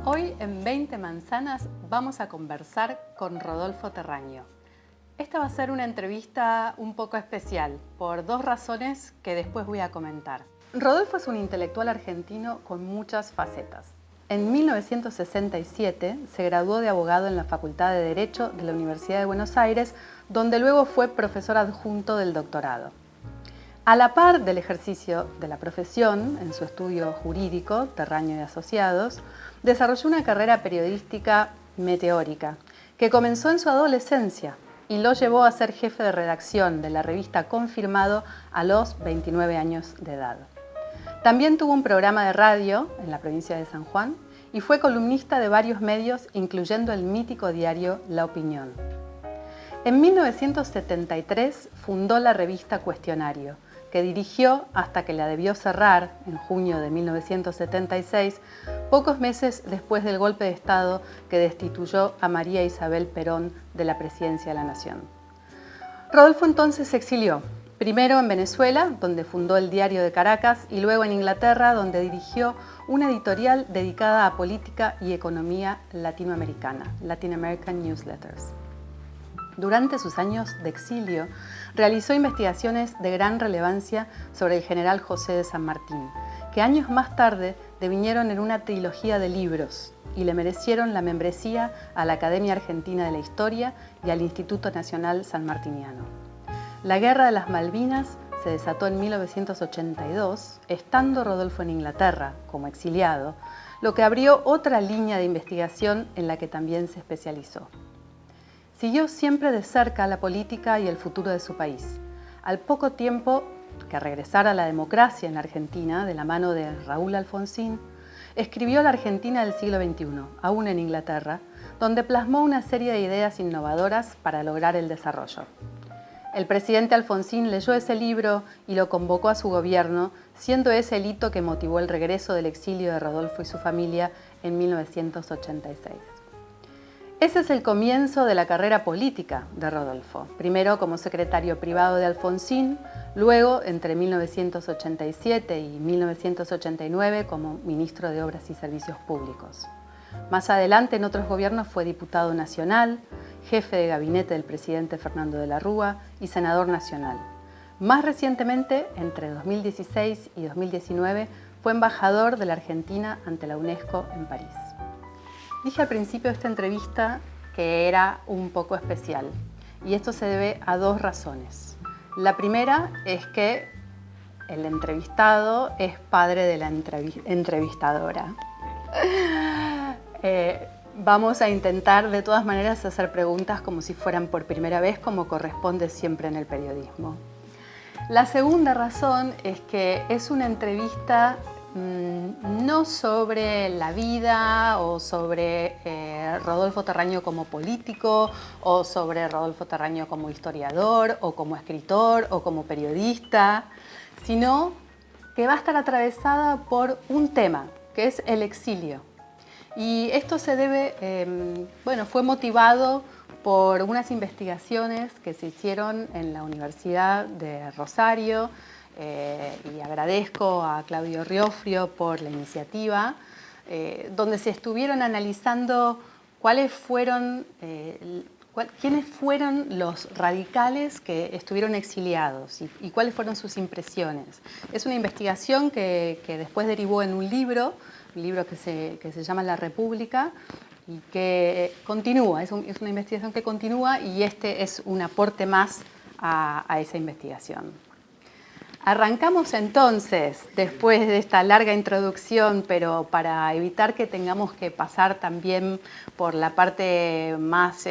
Hoy en 20 Manzanas vamos a conversar con Rodolfo Terraño. Esta va a ser una entrevista un poco especial por dos razones que después voy a comentar. Rodolfo es un intelectual argentino con muchas facetas. En 1967 se graduó de abogado en la Facultad de Derecho de la Universidad de Buenos Aires, donde luego fue profesor adjunto del doctorado. A la par del ejercicio de la profesión, en su estudio jurídico, Terraño y Asociados, desarrolló una carrera periodística meteórica que comenzó en su adolescencia y lo llevó a ser jefe de redacción de la revista Confirmado a los 29 años de edad. También tuvo un programa de radio en la provincia de San Juan y fue columnista de varios medios, incluyendo el mítico diario La Opinión. En 1973 fundó la revista Cuestionario, que dirigió hasta que la debió cerrar en junio de 1976, pocos meses después del golpe de Estado que destituyó a María Isabel Perón de la presidencia de la Nación. Rodolfo entonces se exilió, primero en Venezuela, donde fundó el Diario de Caracas, y luego en Inglaterra, donde dirigió una editorial dedicada a política y economía latinoamericana, Latin American Newsletters. Durante sus años de exilio, realizó investigaciones de gran relevancia sobre el general José de San Martín, que años más tarde devinieron en una trilogía de libros y le merecieron la membresía a la Academia Argentina de la Historia y al Instituto Nacional Sanmartiniano. La Guerra de las Malvinas se desató en 1982, estando Rodolfo en Inglaterra como exiliado, lo que abrió otra línea de investigación en la que también se especializó. Siguió siempre de cerca la política y el futuro de su país. Al poco tiempo que regresara a la democracia en la Argentina, de la mano de Raúl Alfonsín, escribió La Argentina del siglo XXI, aún en Inglaterra, donde plasmó una serie de ideas innovadoras para lograr el desarrollo. El presidente Alfonsín leyó ese libro y lo convocó a su gobierno, siendo ese el hito que motivó el regreso del exilio de Rodolfo y su familia en 1986. Ese es el comienzo de la carrera política de Rodolfo, primero como secretario privado de Alfonsín, luego entre 1987 y 1989 como ministro de Obras y Servicios Públicos. Más adelante en otros gobiernos fue diputado nacional, jefe de gabinete del presidente Fernando de la Rúa y senador nacional. Más recientemente, entre 2016 y 2019, fue embajador de la Argentina ante la UNESCO en París. Dije al principio de esta entrevista que era un poco especial y esto se debe a dos razones. La primera es que el entrevistado es padre de la entrevistadora. Vamos a intentar de todas maneras hacer preguntas como si fueran por primera vez, como corresponde siempre en el periodismo. La segunda razón es que es una entrevista no sobre la vida o sobre Rodolfo Terraño como político o sobre Rodolfo Terraño como historiador o como escritor o como periodista, sino que va a estar atravesada por un tema, que es el exilio. Y esto se debe, fue motivado por unas investigaciones que se hicieron en la Universidad de Rosario, y agradezco a Claudio Riofrio por la iniciativa, donde se estuvieron analizando quiénes fueron los radicales que estuvieron exiliados y cuáles fueron sus impresiones. Es una investigación que después derivó en un libro que se llama La República y que continúa, es una investigación que continúa y este es un aporte más a esa investigación. Arrancamos entonces, después de esta larga introducción, pero para evitar que tengamos que pasar también por la parte más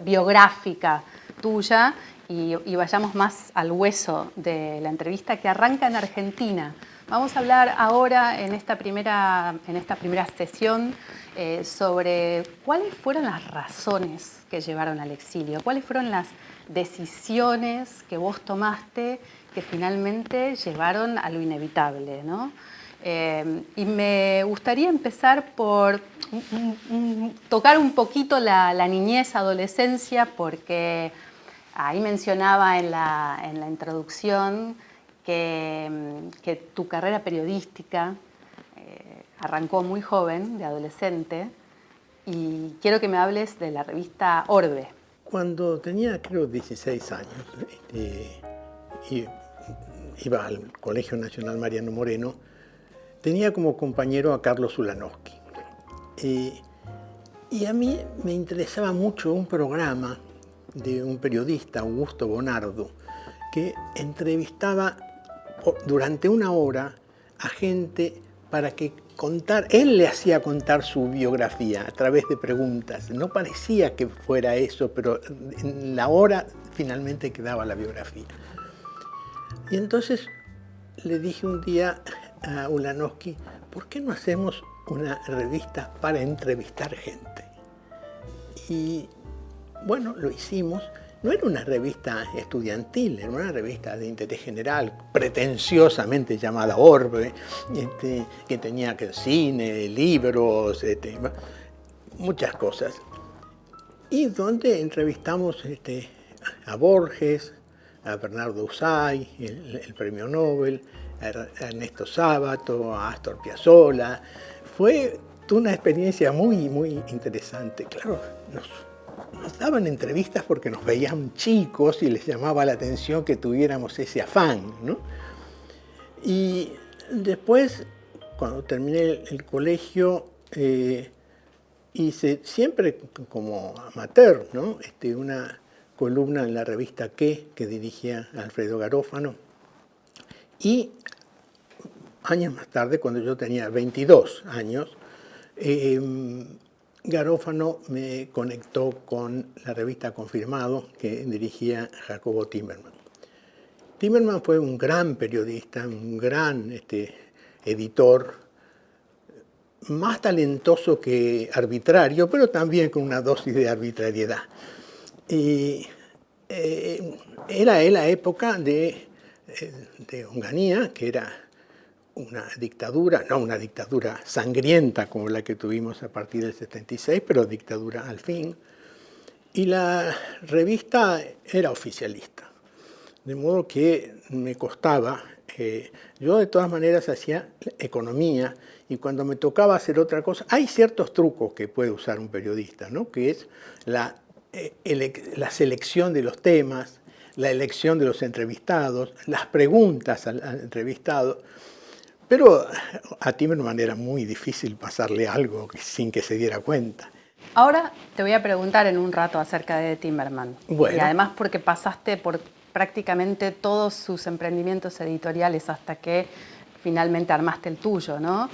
biográfica tuya y vayamos más al hueso de la entrevista que arranca en Argentina. Vamos a hablar ahora en esta primera sesión sobre cuáles fueron las razones que llevaron al exilio, cuáles fueron las decisiones que vos tomaste que finalmente llevaron a lo inevitable, ¿no? Y me gustaría empezar por tocar un poquito la niñez, adolescencia, porque ahí mencionaba en la introducción que tu carrera periodística arrancó muy joven, de adolescente, y quiero que me hables de la revista Orbe. Cuando tenía, creo, 16 años, y iba al Colegio Nacional Mariano Moreno, tenía como compañero a Carlos Ulanowski. Y a mí me interesaba mucho un programa de un periodista, Augusto Bonardo, que entrevistaba durante una hora a gente para que él le hacía contar su biografía a través de preguntas. No parecía que fuera eso, pero en la hora finalmente quedaba la biografía. Y entonces le dije un día a Ulanowski, ¿por qué no hacemos una revista para entrevistar gente? Y bueno, lo hicimos. No era una revista estudiantil, era una revista de interés general, pretenciosamente llamada Orbe, que tenía cine, libros, muchas cosas. Y donde entrevistamos a Borges, a Bernardo Usay, el premio Nobel, a Ernesto Sábato, a Astor Piazzolla. Fue una experiencia muy, muy interesante. Claro, nos daban entrevistas porque nos veían chicos y les llamaba la atención que tuviéramos ese afán, ¿no? Y después, cuando terminé el colegio, hice siempre como amateur, ¿no? Una columna en la revista que dirigía Alfredo Garófano. Y años más tarde, cuando yo tenía 22 años, Garófano me conectó con la revista Confirmado, que dirigía Jacobo Timerman. Timerman fue un gran periodista, un gran editor, más talentoso que arbitrario, pero también con una dosis de arbitrariedad. Y era la época de Onganía, que era una dictadura, no una dictadura sangrienta como la que tuvimos a partir del 76, pero dictadura al fin. Y la revista era oficialista, de modo que me costaba. Yo de todas maneras hacía economía y cuando me tocaba hacer otra cosa, hay ciertos trucos que puede usar un periodista, ¿no? Que es la selección de los temas, la elección de los entrevistados, las preguntas al entrevistado. Pero a Timerman era muy difícil pasarle algo sin que se diera cuenta. Ahora te voy a preguntar en un rato acerca de Timerman. Bueno. Y además porque pasaste por prácticamente todos sus emprendimientos editoriales hasta que finalmente armaste el tuyo, ¿no?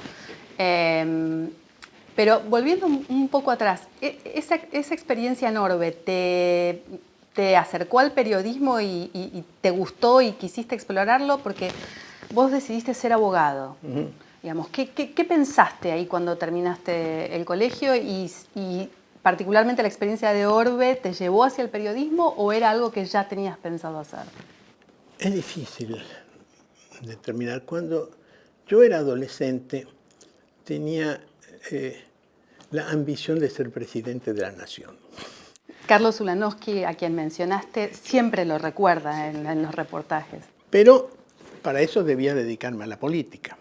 Pero volviendo un poco atrás, esa experiencia en Orbe te acercó al periodismo y te gustó y quisiste explorarlo porque vos decidiste ser abogado. Uh-huh. Digamos, ¿qué pensaste ahí cuando terminaste el colegio y particularmente la experiencia de Orbe te llevó hacia el periodismo o era algo que ya tenías pensado hacer? Es difícil determinar. Cuando yo era adolescente tenía la ambición de ser presidente de la nación. Carlos Ulanowski, a quien mencionaste, siempre lo recuerda en los reportajes. Pero para eso debía dedicarme a la política.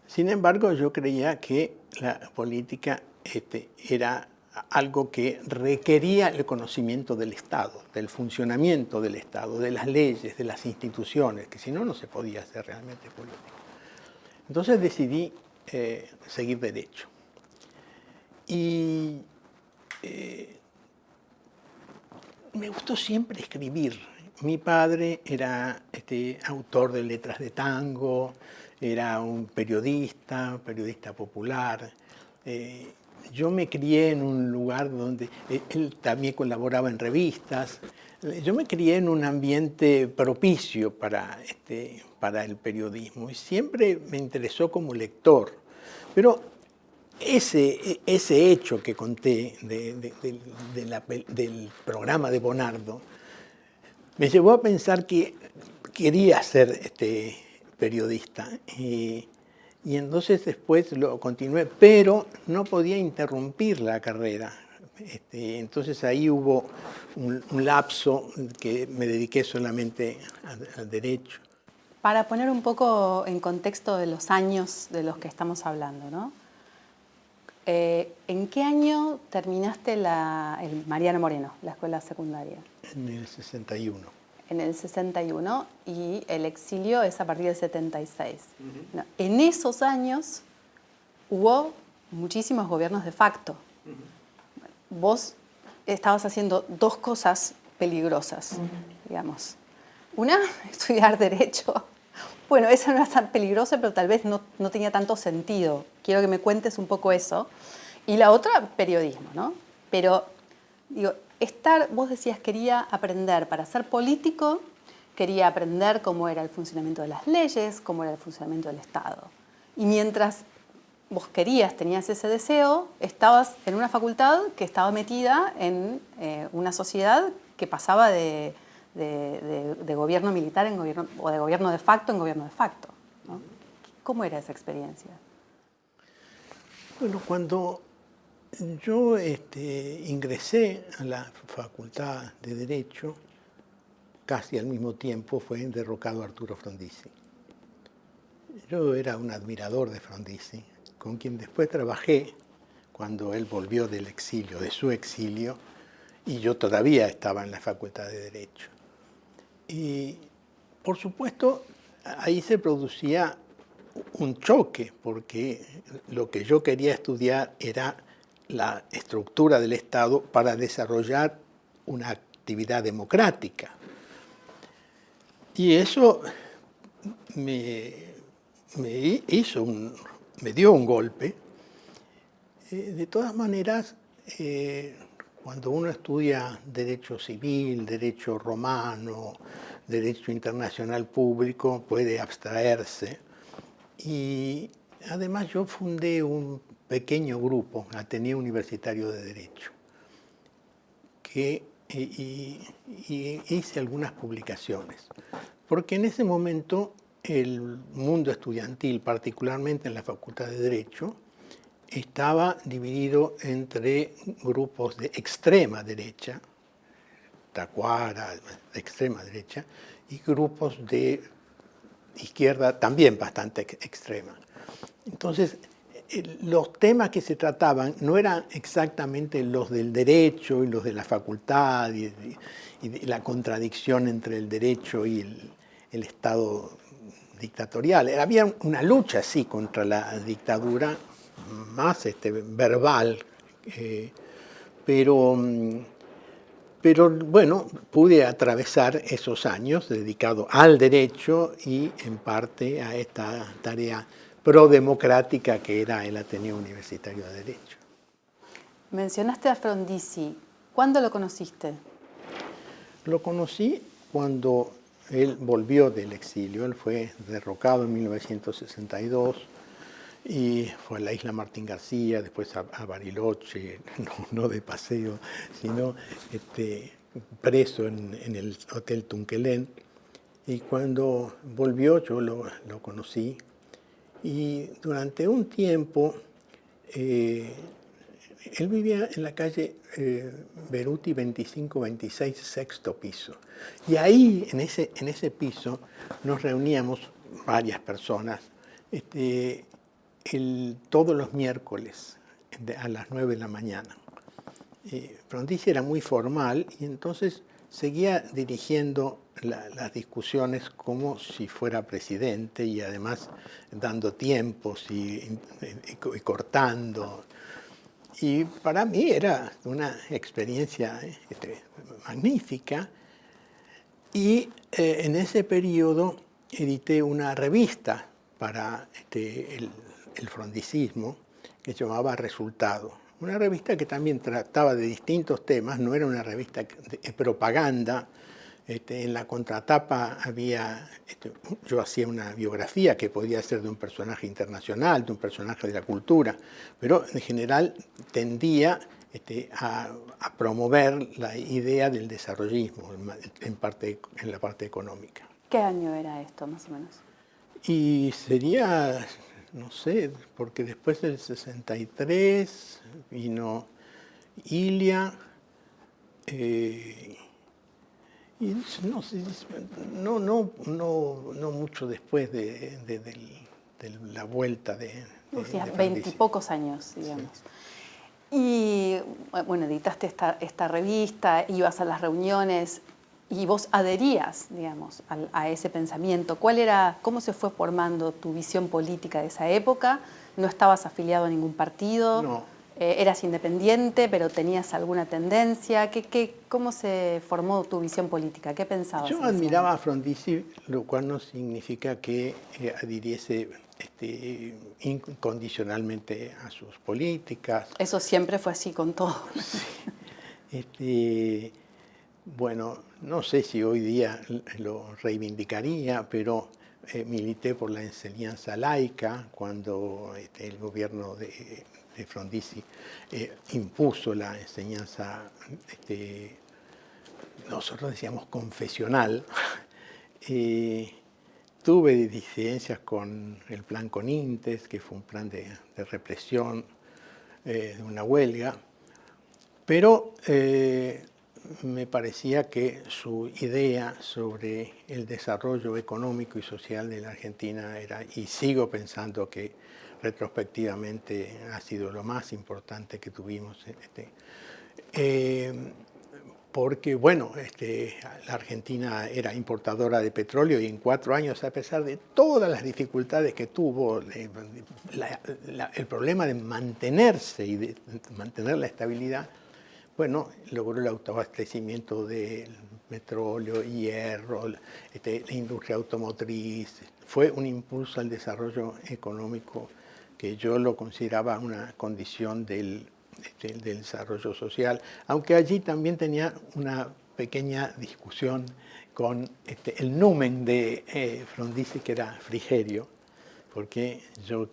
Sin embargo, yo creía que la política era algo que requería el conocimiento del Estado, del funcionamiento del Estado, de las leyes, de las instituciones, que si no, no se podía hacer realmente política. Entonces decidí seguir derecho. Y me gustó siempre escribir. Mi padre era autor de letras de tango, era un periodista popular. Yo me crié en un lugar donde él también colaboraba en revistas. Yo me crié en un ambiente propicio para el periodismo y siempre me interesó como lector. Pero ese hecho que conté del programa de Bonardo me llevó a pensar que quería ser periodista. Y entonces después lo continué, pero no podía interrumpir la carrera. Entonces ahí hubo un lapso que me dediqué solamente al derecho. Para poner un poco en contexto de los años de los que estamos hablando, ¿no? ¿En qué año terminaste el Mariano Moreno, la escuela secundaria? En el 61. En el 61 y el exilio es a partir del 76. No, en esos años hubo muchísimos gobiernos de facto. Vos estabas haciendo dos cosas peligrosas, digamos. Una, estudiar Derecho. Bueno, esa no era tan peligrosa, pero tal vez no tenía tanto sentido. Quiero que me cuentes un poco eso. Y la otra, periodismo, ¿no? Pero, digo, vos decías, quería aprender para ser político, quería aprender cómo era el funcionamiento de las leyes, cómo era el funcionamiento del Estado. Y mientras vos tenías ese deseo, estabas en una facultad que estaba metida en una sociedad que pasaba de gobierno militar en gobierno, o de gobierno de facto en gobierno de facto, ¿no? ¿Cómo era esa experiencia? Bueno, cuando yo ingresé a la Facultad de Derecho, casi al mismo tiempo fue derrocado Arturo Frondizi. Yo era un admirador de Frondizi, con quien después trabajé cuando él volvió del exilio, de su exilio, y yo todavía estaba en la Facultad de Derecho. Y, por supuesto, ahí se producía un choque, porque lo que yo quería estudiar era la estructura del Estado para desarrollar una actividad democrática. Y eso me dio un golpe. De todas maneras, cuando uno estudia derecho civil, derecho romano, derecho internacional público, puede abstraerse. Y además yo fundé un pequeño grupo, Ateneo Universitario de Derecho, y hice algunas publicaciones. Porque en ese momento el mundo estudiantil, particularmente en la Facultad de Derecho, estaba dividido entre grupos de extrema derecha, Tacuara, de extrema derecha, y grupos de izquierda también bastante extrema. Entonces, los temas que se trataban no eran exactamente los del derecho y los de la facultad y la contradicción entre el derecho y el Estado dictatorial. Había una lucha, sí, contra la dictadura, más verbal, pero bueno, pude atravesar esos años dedicados al derecho y en parte a esta tarea prodemocrática que era el Ateneo Universitario de Derecho. Mencionaste a Frondizi. ¿Cuándo lo conociste? Lo conocí cuando él volvió del exilio. Él fue derrocado en 1962 y fue a la isla Martín García, después a Bariloche, no de paseo, sino preso en el Hotel Tunquelén. Y cuando volvió yo lo conocí. Y durante un tiempo, él vivía en la calle Beruti 2526, sexto piso. Y ahí, en ese piso, nos reuníamos varias personas todos los miércoles a las 9 de la mañana. Frondizi era muy formal y entonces seguía dirigiendo las discusiones como si fuera presidente y además dando tiempos y cortando. Y para mí era una experiencia magnífica. Y en ese periodo edité una revista para el frondicismo que se llamaba Resultado. Una revista que también trataba de distintos temas, no era una revista de propaganda. En la contratapa yo hacía una biografía que podía ser de un personaje internacional, de un personaje de la cultura, pero en general tendía a promover la idea del desarrollismo en la parte económica. ¿Qué año era esto, más o menos? Y sería, no sé, porque después del 63 vino Ilia, Y no, no mucho después de la vuelta de Frondizi. 20 y pocos años, digamos. Sí. Y bueno, editaste esta revista, ibas a las reuniones y vos adherías, digamos, a ese pensamiento. ¿Cómo se fue formando tu visión política de esa época? ¿No estabas afiliado a ningún partido? No. ¿Eras independiente, pero tenías alguna tendencia? ¿Cómo se formó tu visión política? ¿Qué pensabas? Yo admiraba a Frondizi, lo cual no significa que adhiriese incondicionalmente a sus políticas. Eso siempre fue así con todo. Sí. Bueno, no sé si hoy día lo reivindicaría, pero milité por la enseñanza laica cuando el gobierno de Frondizi impuso la enseñanza, nosotros decíamos confesional. Tuve disidencias con el plan Conintes, que fue un plan de represión de una huelga, pero me parecía que su idea sobre el desarrollo económico y social de la Argentina era, y sigo pensando que retrospectivamente ha sido lo más importante que tuvimos. Porque, bueno, la Argentina era importadora de petróleo y en 4 años, a pesar de todas las dificultades que tuvo, el problema de mantenerse y de mantener la estabilidad, bueno, logró el autoabastecimiento del petróleo, hierro, la industria automotriz. Fue un impulso al desarrollo económico que yo lo consideraba una condición del desarrollo social, aunque allí también tenía una pequeña discusión con el numen de Frondizi, que era Frigerio, porque yo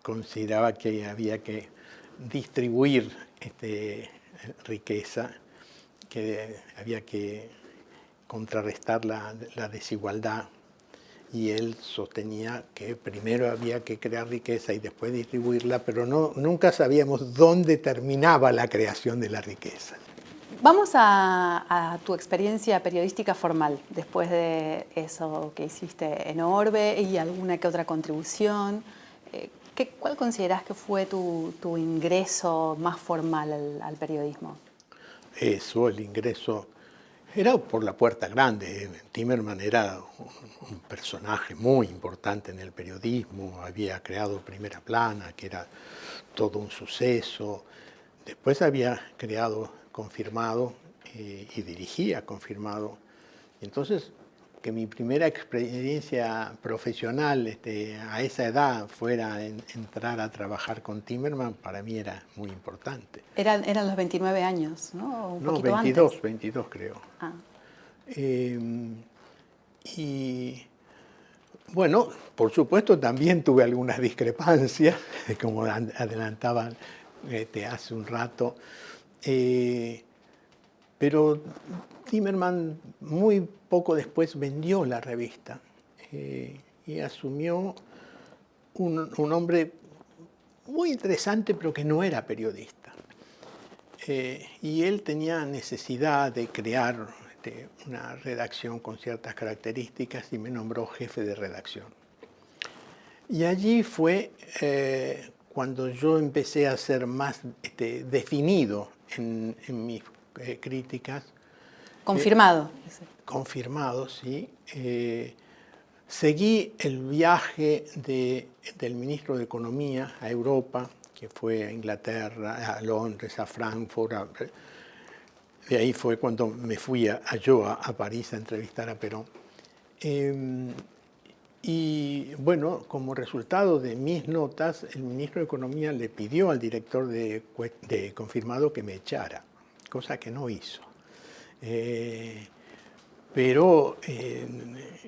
consideraba que había que distribuir riqueza, que había que contrarrestar la desigualdad, y él sostenía que primero había que crear riqueza y después distribuirla, pero nunca sabíamos dónde terminaba la creación de la riqueza. Vamos a tu experiencia periodística formal, después de eso que hiciste en Orbe y alguna que otra contribución. ¿Cuál considerás que fue tu ingreso más formal al periodismo? El ingreso era por la puerta grande. Timerman era un personaje muy importante en el periodismo, había creado Primera Plana, que era todo un suceso. Después había creado Confirmado y dirigía Confirmado. Entonces, que mi primera experiencia profesional a esa edad fuera entrar a trabajar con Timerman, para mí era muy importante. Eran los 29 años, ¿no? Un no, poquito 22, antes. 22 creo. Ah. Y bueno, por supuesto también tuve algunas discrepancias, como adelantaban hace un rato, pero Timerman muy poco después vendió la revista y asumió un hombre muy interesante, pero que no era periodista. Y él tenía necesidad de crear una redacción con ciertas características y me nombró jefe de redacción. Y allí fue cuando yo empecé a ser más definido en mis críticas. Confirmado. Confirmado, sí. Seguí el viaje del ministro de Economía a Europa, que fue a Inglaterra, a Londres, a Frankfurt. De ahí fue cuando me fui a París a entrevistar a Perón. Y bueno, como resultado de mis notas, el ministro de Economía le pidió al director de Confirmado que me echara, cosa que no hizo. Pero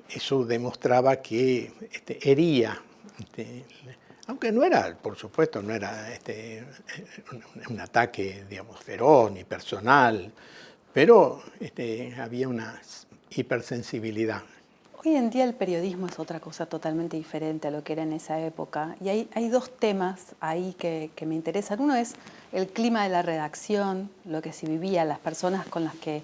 eso demostraba que hería, aunque no era, por supuesto, no era un ataque, digamos, feroz ni personal, pero había una hipersensibilidad. Hoy en día el periodismo es otra cosa totalmente diferente a lo que era en esa época. Y hay dos temas ahí que me interesan. Uno es el clima de la redacción, lo que se vivía, las personas con las que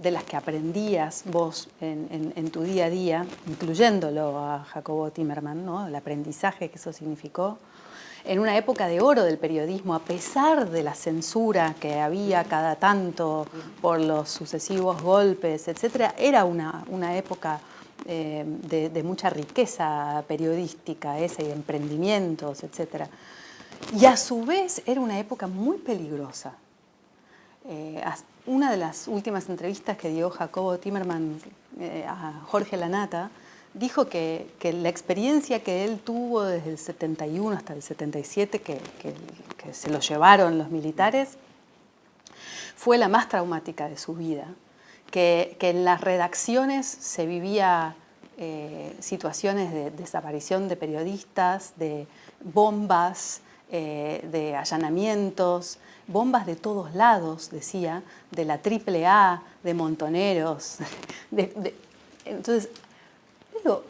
de las que aprendías vos en tu día a día, incluyéndolo a Jacobo Timerman, ¿no? El aprendizaje que eso significó, en una época de oro del periodismo, a pesar de la censura que había cada tanto por los sucesivos golpes, etcétera, era una época de mucha riqueza periodística esa y de emprendimientos, etcétera. Y a su vez era una época muy peligrosa. Una de las últimas entrevistas que dio Jacobo Timerman a Jorge Lanata dijo que la experiencia que él tuvo desde el 71 hasta el 77, que se lo llevaron los militares, fue la más traumática de su vida. Que en las redacciones se vivía situaciones de desaparición de periodistas, de bombas, de allanamientos, bombas de todos lados, decía, de la AAA, de montoneros. Entonces, digo,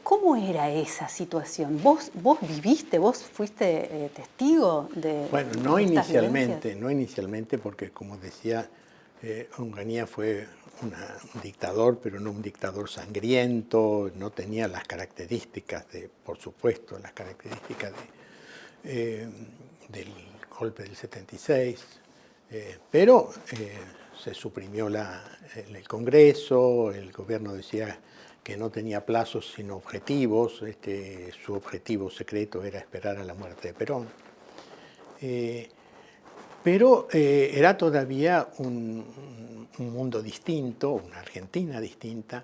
¿cómo era esa situación? ¿Vos viviste, vos fuiste testigo de Bueno, estas no violencias? inicialmente, porque como decía, Onganía fue un dictador, pero no un dictador sangriento, no tenía las características por supuesto, las características del golpe del 76, pero se suprimió el Congreso, el gobierno decía que no tenía plazos sino objetivos, su objetivo secreto era esperar a la muerte de Perón. Pero era todavía un mundo distinto, una Argentina distinta,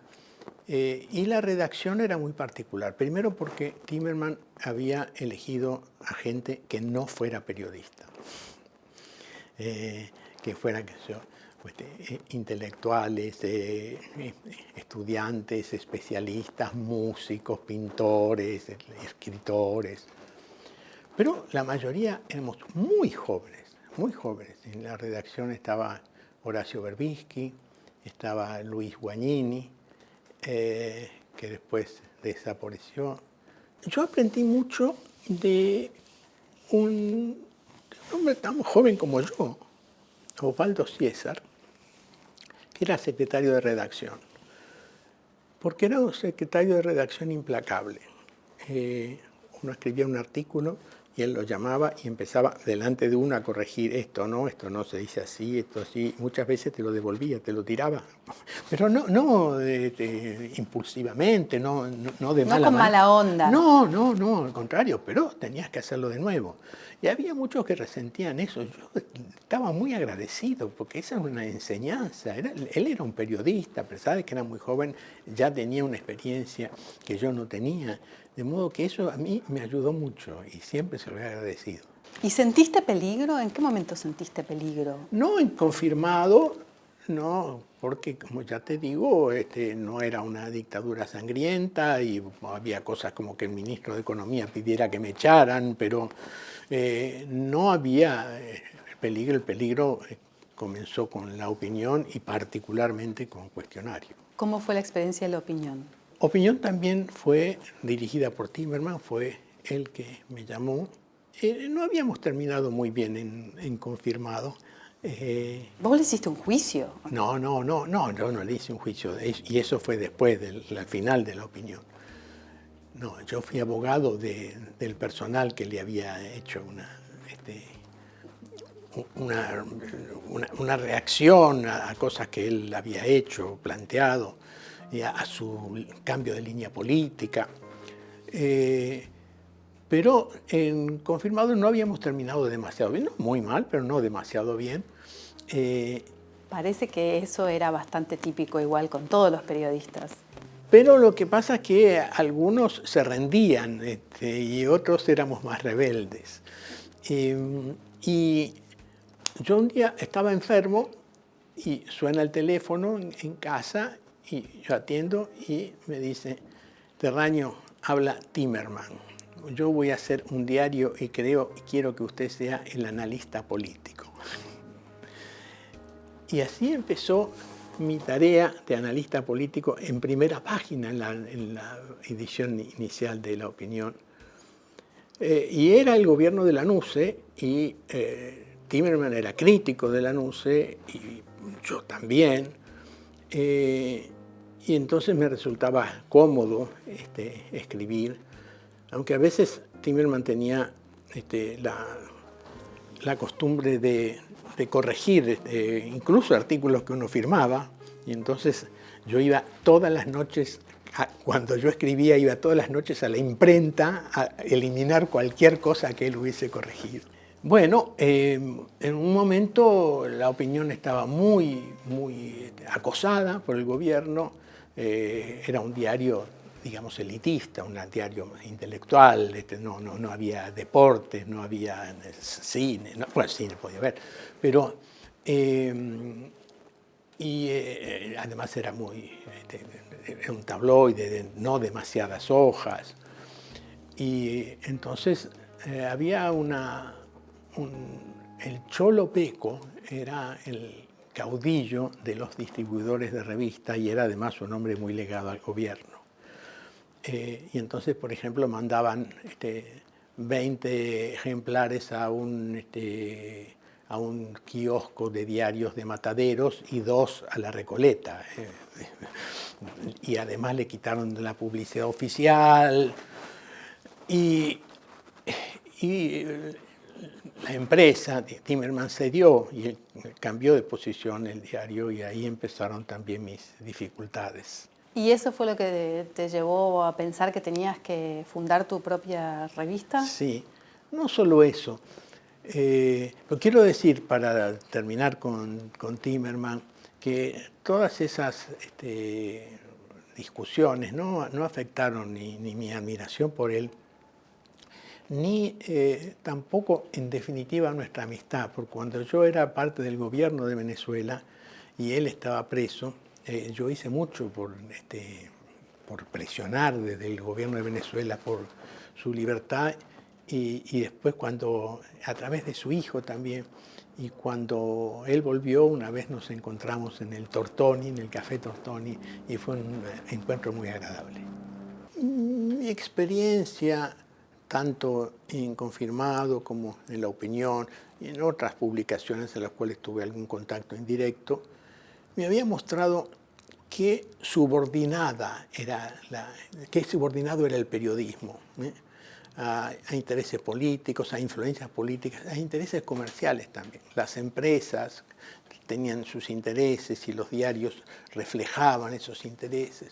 y la redacción era muy particular. Primero porque Timerman había elegido a gente que no fuera periodista, que fueran intelectuales, estudiantes, especialistas, músicos, pintores, escritores. Pero la mayoría éramos muy jóvenes, muy jóvenes. En la redacción estaba Horacio Berbisky, estaba Luis Guagnini, que después desapareció. Yo aprendí mucho de un hombre tan joven como yo, Osvaldo César, que era secretario de redacción, porque era un secretario de redacción implacable. Uno escribía un artículo y él lo llamaba y empezaba delante de uno a corregir esto no se dice así, esto así. Muchas veces te lo devolvía, te lo tiraba, pero no impulsivamente, no de mala manera. No con mala onda. No, al contrario, pero tenías que hacerlo de nuevo. Y había muchos que resentían eso. Yo estaba muy agradecido porque esa es una enseñanza. Él era un periodista, a pesar de que era muy joven, ya tenía una experiencia que yo no tenía. De modo que eso a mí me ayudó mucho y siempre se lo he agradecido. ¿Y sentiste peligro? ¿En qué momento sentiste peligro? No en confirmado, no, porque como ya te digo, no era una dictadura sangrienta y había cosas como que el ministro de Economía pidiera que me echaran, pero no había peligro. El peligro comenzó con la opinión y particularmente con cuestionario. ¿Cómo fue la experiencia de la opinión? Opinión también fue dirigida por Timerman, fue él que me llamó. No habíamos terminado muy bien en confirmado. ¿Vos le hiciste un juicio? No, yo no le hice un juicio, y eso fue después del final de la opinión. No, yo fui abogado del personal que le había hecho una reacción a cosas que él había hecho, planteado, y a su cambio de línea política. Pero en confirmado no habíamos terminado demasiado bien, no muy mal, pero no demasiado bien. Parece que eso era bastante típico igual con todos los periodistas. Pero lo que pasa es que algunos se rendían y otros éramos más rebeldes. Y yo un día estaba enfermo y suena el teléfono en casa y yo atiendo y me dice: Terraño, habla Timerman. Yo voy a hacer un diario y quiero que usted sea el analista político. Y así empezó mi tarea de analista político en primera página, en la edición inicial de La Opinión. Y era el gobierno de Lanusse y Timerman era crítico de Lanusse y yo también. Y entonces me resultaba cómodo escribir, aunque a veces Timmerman tenía la costumbre de corregir incluso artículos que uno firmaba, y entonces yo iba todas las noches, cuando yo escribía, iba todas las noches a la imprenta a eliminar cualquier cosa que él hubiese corregido. Bueno, en un momento la opinión estaba muy acosada por el gobierno. Era un diario, digamos, elitista, un diario intelectual. No había deportes, no había cine. Bueno, cine podía haber, pero además era era un tabloide de no demasiadas hojas. Y entonces había el Cholo Peco era el caudillo de los distribuidores de revistas y era además un hombre muy legado al gobierno. Y entonces, por ejemplo, mandaban 20 ejemplares a un kiosco de diarios de Mataderos y 2 a La Recoleta. Y además le quitaron la publicidad oficial. Y la empresa de Timmerman cedió y cambió de posición el diario, y ahí empezaron también mis dificultades. ¿Y eso fue lo que te llevó a pensar que tenías que fundar tu propia revista? Sí, no solo eso. Pero quiero decir, para terminar con Timmerman, que todas esas discusiones no afectaron ni mi admiración por él, ni tampoco, en definitiva, nuestra amistad, porque cuando yo era parte del gobierno de Venezuela y él estaba preso, yo hice mucho por presionar desde el gobierno de Venezuela por su libertad, y después a través de su hijo también, y cuando él volvió, una vez nos encontramos en el Tortoni, en el Café Tortoni, y fue un encuentro muy agradable. Mi experiencia, tanto en Confirmado como en La Opinión y en otras publicaciones en las cuales tuve algún contacto indirecto, me había mostrado qué subordinado era el periodismo, a intereses políticos, a influencias políticas, a intereses comerciales también. Las empresas tenían sus intereses y los diarios reflejaban esos intereses.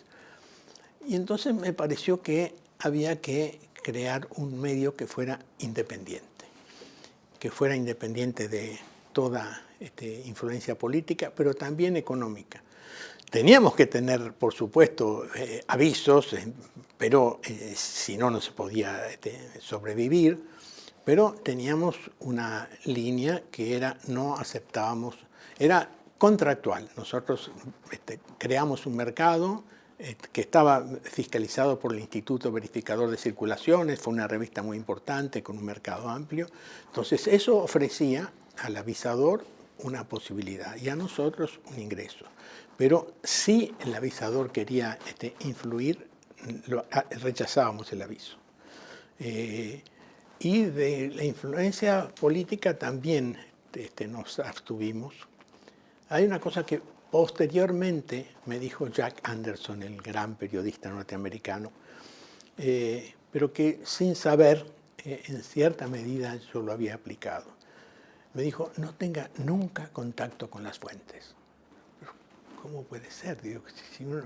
Y entonces me pareció que había que crear un medio que fuera independiente de toda influencia política, pero también económica. Teníamos que tener, por supuesto, avisos, pero si no, no se podía sobrevivir. Pero teníamos una línea que no aceptábamos, era contractual. Nosotros creamos un mercado que estaba fiscalizado por el Instituto Verificador de Circulaciones, fue una revista muy importante con un mercado amplio. Entonces eso ofrecía al avisador una posibilidad y a nosotros un ingreso. Pero si el avisador quería influir, rechazábamos el aviso. Y de la influencia política también nos abstuvimos. Hay una cosa que posteriormente me dijo Jack Anderson, el gran periodista norteamericano, pero que sin saber, en cierta medida yo lo había aplicado. Me dijo, no tenga nunca contacto con las fuentes. ¿Cómo puede ser? Digo, si uno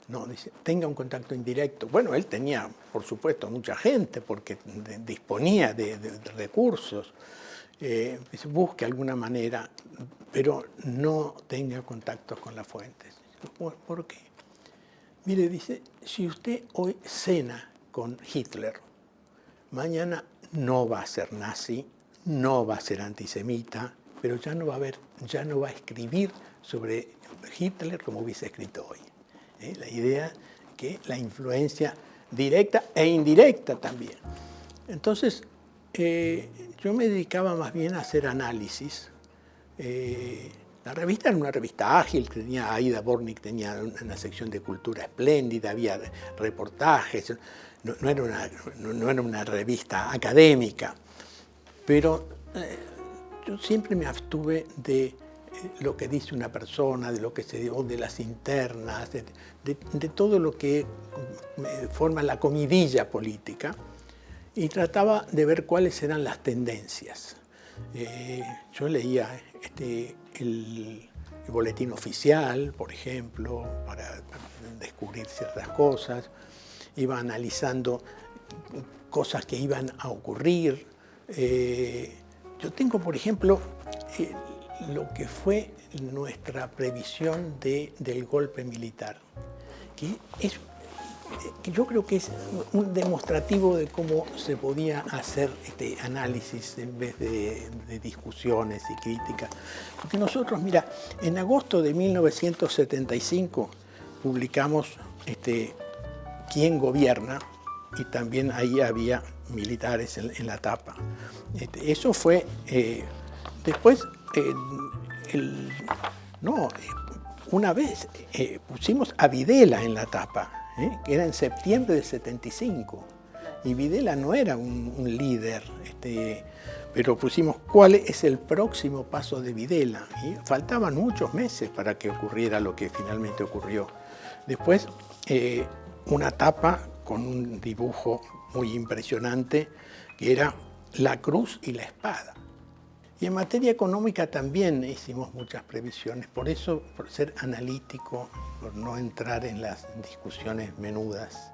no, dice, tenga un contacto indirecto. Bueno, él tenía, por supuesto, mucha gente porque disponía de recursos. Dice, busque alguna manera, pero no tenga contactos con las fuentes. ¿Por qué? Mire, dice, si usted hoy cena con Hitler, mañana no va a ser nazi, no va a ser antisemita, pero ya no va a escribir sobre Hitler como hubiese escrito hoy. La idea que la influencia directa e indirecta también. Entonces, yo me dedicaba más bien a hacer análisis. La revista era una revista ágil, Aida Bornik tenía una sección de cultura espléndida, había reportajes, no era una revista académica, pero yo siempre me abstuve de lo que dice una persona, de lo que se dio, de las internas, de todo lo que forma la comidilla política, y trataba de ver cuáles eran las tendencias. Yo leía el boletín oficial, por ejemplo, para descubrir ciertas cosas, iba analizando cosas que iban a ocurrir. Yo tengo, por ejemplo, lo que fue nuestra previsión del golpe militar, que yo creo que es un demostrativo de cómo se podía hacer este análisis en vez de discusiones y críticas. Porque nosotros, mira, en agosto de 1975 publicamos ¿Quién gobierna? Y también ahí había militares en la tapa. Eso fue después, una vez pusimos a Videla en la tapa, que era en septiembre del 75, y Videla no era un líder, pero pusimos cuál es el próximo paso de Videla, y faltaban muchos meses para que ocurriera lo que finalmente ocurrió. Después, una tapa con un dibujo muy impresionante, que era la cruz y la espada. Y en materia económica también hicimos muchas previsiones, por eso, por ser analítico, por no entrar en las discusiones menudas.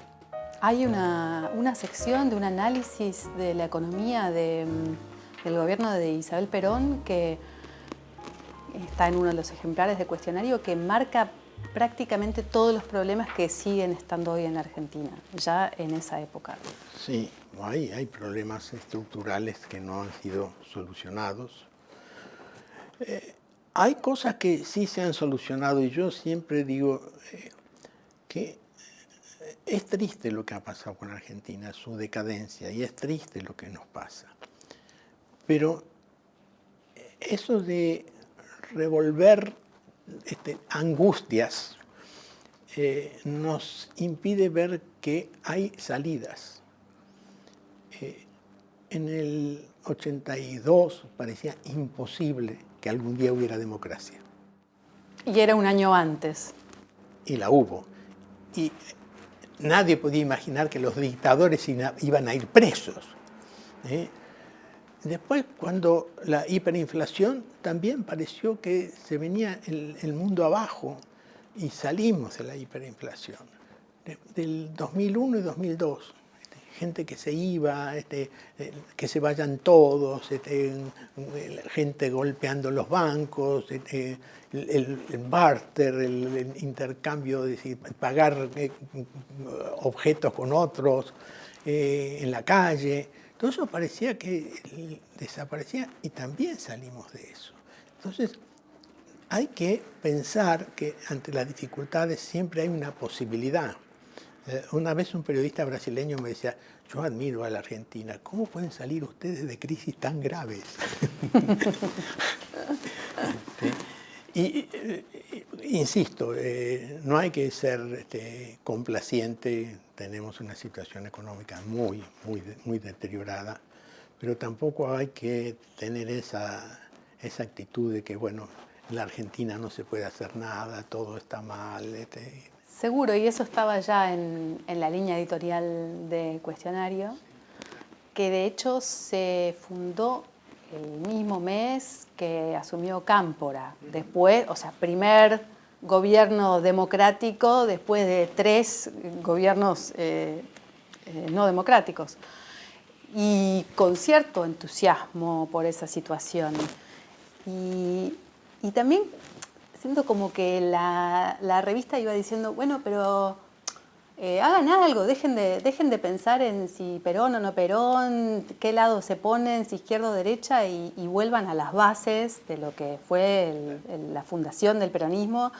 Hay una sección de un análisis de la economía del gobierno de Isabel Perón que está en uno de los ejemplares de cuestionario que marca prácticamente todos los problemas que siguen estando hoy en la Argentina, ya en esa época. Sí, hay problemas estructurales que no han sido solucionados. Hay cosas que sí se han solucionado y yo siempre digo que es triste lo que ha pasado con Argentina, su decadencia, y es triste lo que nos pasa. Pero eso de revolver angustias nos impide ver que hay salidas. En el 82 parecía imposible que algún día hubiera democracia. Y era un año antes. Y la hubo. Y nadie podía imaginar que los dictadores iban a ir presos. Después, cuando la hiperinflación, también pareció que se venía el mundo abajo y salimos de la hiperinflación. Del 2001 y 2002, gente que se iba, que se vayan todos, gente golpeando los bancos, el barter, el intercambio, es decir, pagar objetos con otros en la calle. Todo eso parecía que desaparecía y también salimos de eso. Entonces, hay que pensar que ante las dificultades siempre hay una posibilidad. Una vez un periodista brasileño me decía, yo admiro a la Argentina, ¿cómo pueden salir ustedes de crisis tan graves? Insisto, no hay que ser complaciente, tenemos una situación económica muy deteriorada, pero tampoco hay que tener esa actitud de que, bueno, en la Argentina no se puede hacer nada, todo está mal. Seguro, y eso estaba ya en la línea editorial de Cuestionario, que de hecho se fundó el mismo mes que asumió Cámpora. Después, o sea, primer gobierno democrático después de 3 gobiernos no democráticos. Y con cierto entusiasmo por esa situación. Y también siento como que la revista iba diciendo, bueno, pero hagan algo, dejen de pensar en si Perón o no Perón, qué lado se ponen, si izquierda o derecha, y vuelvan a las bases de lo que fue la fundación del peronismo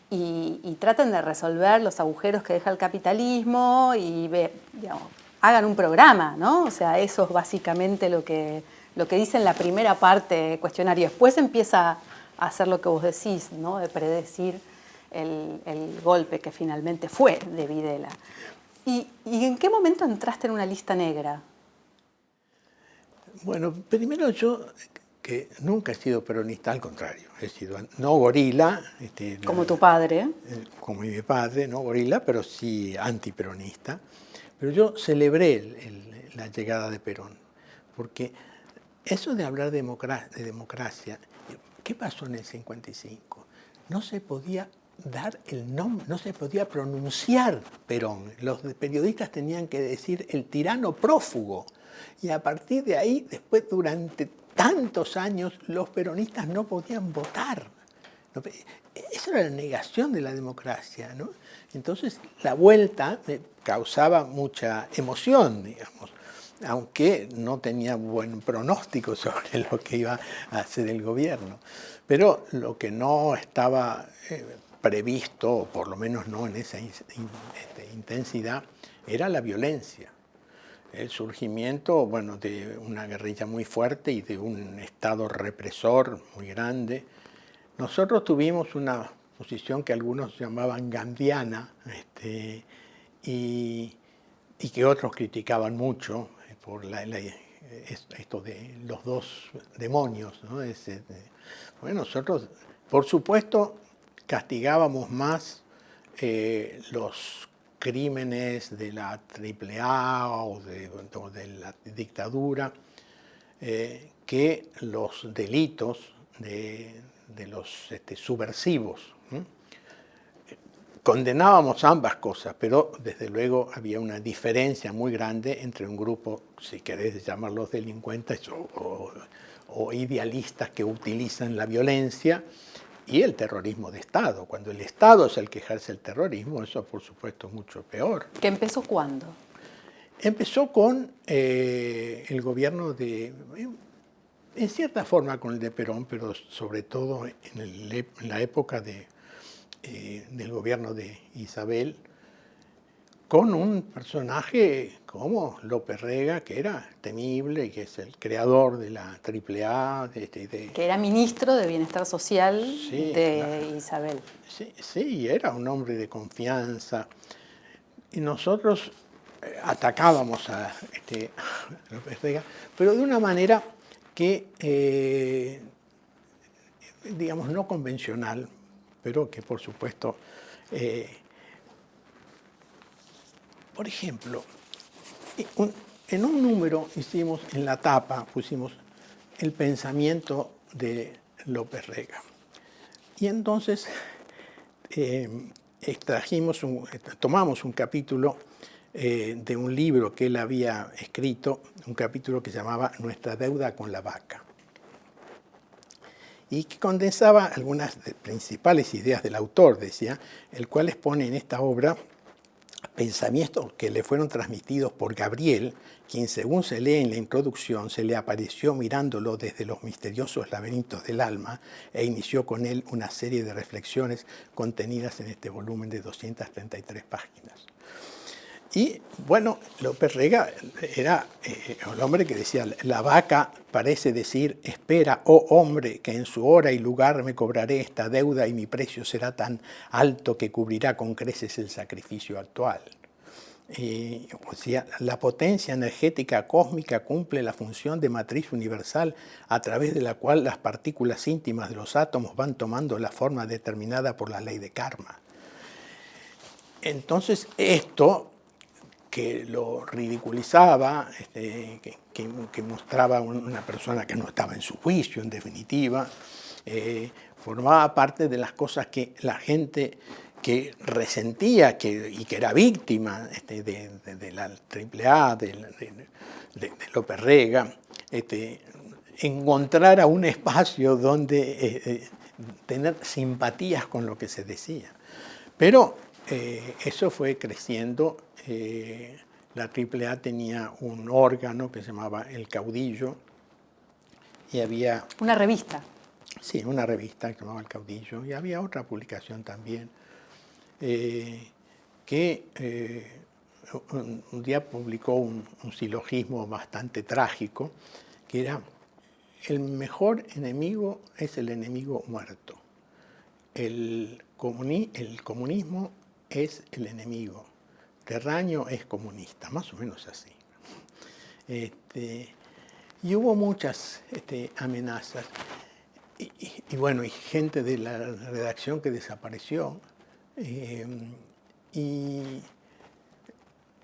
y traten de resolver los agujeros que deja el capitalismo y digamos, hagan un programa, ¿no? O sea, eso es básicamente lo que dice en la primera parte del cuestionario. Después empieza a hacer lo que vos decís, ¿no? De predecir el golpe que finalmente fue de Videla. ¿Y en qué momento entraste en una lista negra? Bueno, primero yo que nunca he sido peronista, al contrario, he sido no gorila. Como tu padre. Como mi padre, no gorila, pero sí antiperonista. Pero yo celebré la llegada de Perón, porque eso de hablar de democracia, ¿qué pasó en el 55? No se podía dar el nombre, no se podía pronunciar Perón. Los periodistas tenían que decir el tirano prófugo. Y a partir de ahí, después, durante tantos años, los peronistas no podían votar. Esa era la negación de la democracia, ¿no? Entonces, la vuelta me causaba mucha emoción, digamos, aunque no tenía buen pronóstico sobre lo que iba a hacer el gobierno. Pero lo que no estaba previsto, o por lo menos no en esa intensidad, era la violencia. El surgimiento, bueno, de una guerrilla muy fuerte y de un Estado represor muy grande. Nosotros tuvimos una posición que algunos llamaban gandhiana, y que otros criticaban mucho por esto de los dos demonios, ¿no? Bueno, nosotros, por supuesto, castigábamos más los crímenes de la AAA o de la dictadura que los delitos de los subversivos. Condenábamos ambas cosas, pero desde luego había una diferencia muy grande entre un grupo, si querés llamarlos delincuentes o idealistas que utilizan la violencia, y el terrorismo de Estado. Cuando el Estado es el que ejerce el terrorismo, eso por supuesto es mucho peor. ¿Que empezó cuándo? Empezó con el gobierno en cierta forma con el de Perón, pero sobre todo en la época del gobierno de Isabel, con un personaje como López Rega, que era temible, que es el creador de la AAA. Que era ministro de Bienestar Social, sí, de claro. Isabel. Sí, era un hombre de confianza. Y nosotros atacábamos a López Rega, pero de una manera que, digamos, no convencional, pero que por supuesto... por ejemplo, en un número hicimos, en la tapa, pusimos el pensamiento de López Rega. Y entonces tomamos un capítulo de un libro que él había escrito, un capítulo que se llamaba Nuestra deuda con la vaca, y que condensaba algunas principales ideas del autor, decía, el cual expone en esta obra pensamientos que le fueron transmitidos por Gabriel, quien según se lee en la introducción se le apareció mirándolo desde los misteriosos laberintos del alma e inició con él una serie de reflexiones contenidas en este volumen de 233 páginas. Y bueno, López Rega era el hombre que decía, la vaca parece decir, espera, oh hombre, que en su hora y lugar me cobraré esta deuda y mi precio será tan alto que cubrirá con creces el sacrificio actual. O sea, la potencia energética cósmica cumple la función de matriz universal a través de la cual las partículas íntimas de los átomos van tomando la forma determinada por la ley de karma. Entonces, esto que lo ridiculizaba, que mostraba una persona que no estaba en su juicio, en definitiva, formaba parte de las cosas que la gente que resentía y que era víctima de la AAA, de López Rega, encontrara un espacio donde tener simpatías con lo que se decía. Pero eso fue creciendo. La AAA tenía un órgano que se llamaba El Caudillo y había... Una revista. Sí, una revista que se llamaba El Caudillo y había otra publicación también que un día publicó un silogismo bastante trágico que era: el mejor enemigo es el enemigo muerto. El comunismo es el enemigo. Terraño es comunista, más o menos así. Y hubo muchas amenazas. Y bueno, y gente de la redacción que desapareció. Y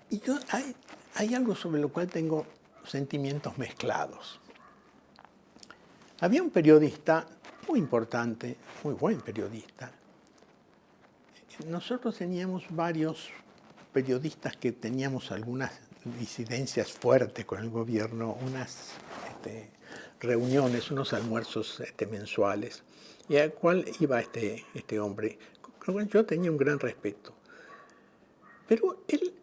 yo, hay algo sobre lo cual tengo sentimientos mezclados. Había un periodista muy importante, muy buen periodista. Nosotros teníamos varios periodistas que teníamos algunas disidencias fuertes con el gobierno, unas reuniones, unos almuerzos mensuales, y al cual iba este hombre, con el cual yo tenía un gran respeto. Pero él